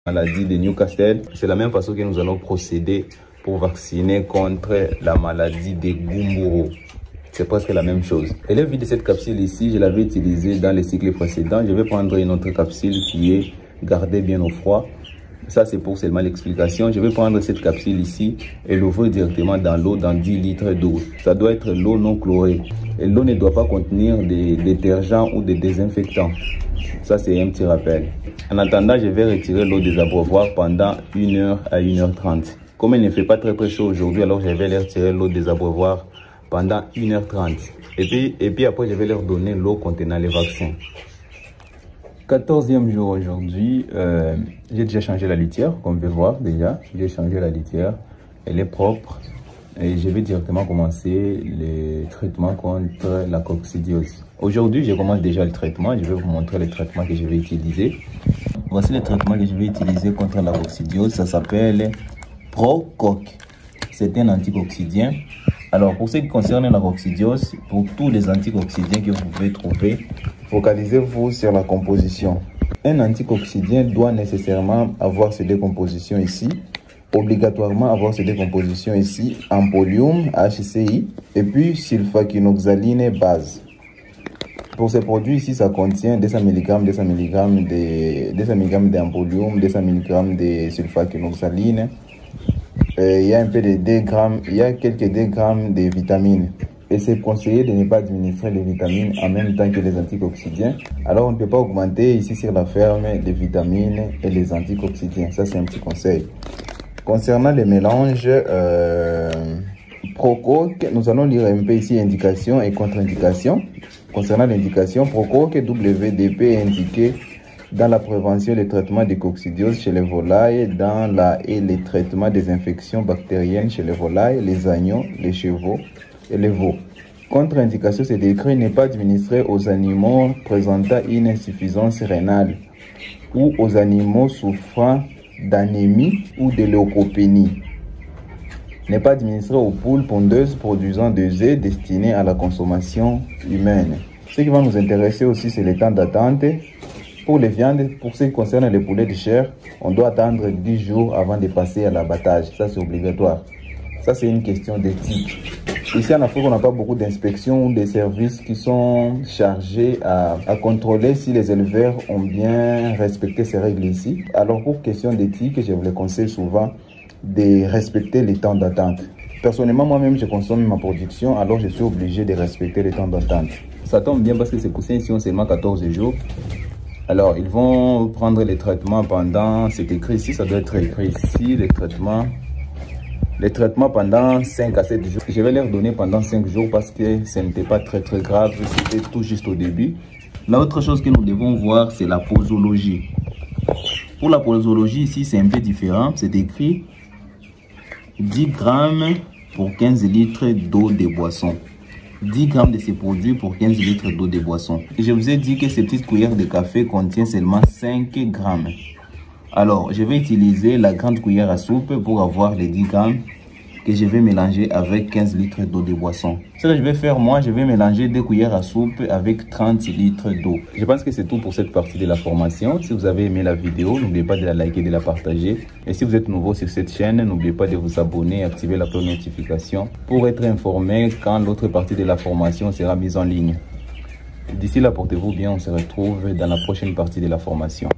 Maladie de Newcastle. C'est la même façon que nous allons procéder pour vacciner contre la maladie de Gumboro. C'est presque la même chose. Et le vide de cette capsule ici, je l'avais utilisée dans les cycles précédents. Je vais prendre une autre capsule qui est gardée bien au froid. Ça, c'est pour seulement l'explication. Je vais prendre cette capsule ici et l'ouvrir directement dans l'eau, dans 10 litres d'eau. Ça doit être l'eau non chlorée. Et l'eau ne doit pas contenir des détergents ou des désinfectants. Ça, c'est un petit rappel. En attendant, je vais retirer l'eau des abreuvoirs pendant 1h à 1h30. Comme il ne fait pas très chaud aujourd'hui, alors je vais leur retirer l'eau des abreuvoirs pendant 1h30. Et puis après, je vais leur donner l'eau contenant les vaccins. 14e jour aujourd'hui, j'ai déjà changé la litière, comme vous pouvez voir déjà. J'ai changé la litière, elle est propre. Et je vais directement commencer le traitement contre la coccidiose. Aujourd'hui, je commence déjà le traitement. Je vais vous montrer le traitement que je vais utiliser. Voici le traitement que je vais utiliser contre la coccidiose. Ça s'appelle Prococ. C'est un anticoccidien. Alors, pour ce qui concerne la coccidiose, pour tous les anticoccidiens que vous pouvez trouver, focalisez-vous sur la composition. Un anticoccydien doit nécessairement avoir ces deux compositions ici. Obligatoirement avoir ces deux compositions ici, Ampollium, HCI, et puis sulfaquinoxaline base. Pour ces produits ici, ça contient 200 mg d'Ampollium, 200 mg de sulfaquinoxaline. Il y a un peu de 2 grammes, il y a quelques 2 grammes de vitamines. Et c'est conseillé de ne pas administrer les vitamines en même temps que les anticoccidiens. Alors on ne peut pas augmenter ici sur la ferme les vitamines et les anticoccidiens. Ça, c'est un petit conseil. Concernant les mélanges Prococ, nous allons lire un peu ici indication et contre-indication. Concernant l'indication, Prococ WDP est indiqué dans la prévention et le traitement des coccidioses chez les volailles, et les traitements des infections bactériennes chez les volailles, les agneaux, les chevaux et les veaux. Contre-indication, c'est décrit ne pas administrer aux animaux présentant une insuffisance rénale ou aux animaux souffrant d'anémie ou de leucopénie. Ne pas administrer aux poules pondeuses produisant des œufs destinés à la consommation humaine. Ce qui va nous intéresser aussi, c'est le temps d'attente. Pour les viandes, pour ce qui concerne les poulets de chair, on doit attendre 10 jours avant de passer à l'abattage. Ça, c'est obligatoire. Ça, c'est une question d'éthique. Ici en Afrique, on n'a pas beaucoup d'inspections ou des services qui sont chargés à contrôler si les éleveurs ont bien respecté ces règles ici. Alors pour question d'éthique, je vous le conseille souvent de respecter les temps d'attente. Personnellement, moi-même, je consomme ma production, alors je suis obligé de respecter les temps d'attente. Ça tombe bien parce que ces poussins ici ont seulement 14 jours. Alors, ils vont prendre les traitements pendant, c'est écrit ici, ça doit être écrit ici, les traitements pendant 5 à 7 jours. Je vais leur donner pendant 5 jours parce que ce n'était pas très grave, c'était tout juste au début. L'autre chose que nous devons voir, c'est la posologie. Pour la posologie, ici, c'est un peu différent. C'est écrit 10 grammes pour 15 litres d'eau de boisson. 10 grammes de ces produits pour 15 litres d'eau de boisson. Je vous ai dit que ces petites cuillères de café contiennent seulement 5 grammes. Alors, je vais utiliser la grande cuillère à soupe pour avoir les 10 grammes que je vais mélanger avec 15 litres d'eau de boisson. Ce que je vais faire, moi, je vais mélanger 2 cuillères à soupe avec 30 litres d'eau. Je pense que c'est tout pour cette partie de la formation. Si vous avez aimé la vidéo, n'oubliez pas de la liker et de la partager. Et si vous êtes nouveau sur cette chaîne, n'oubliez pas de vous abonner et activer la cloche de notification pour être informé quand l'autre partie de la formation sera mise en ligne. D'ici là, portez-vous bien. On se retrouve dans la prochaine partie de la formation.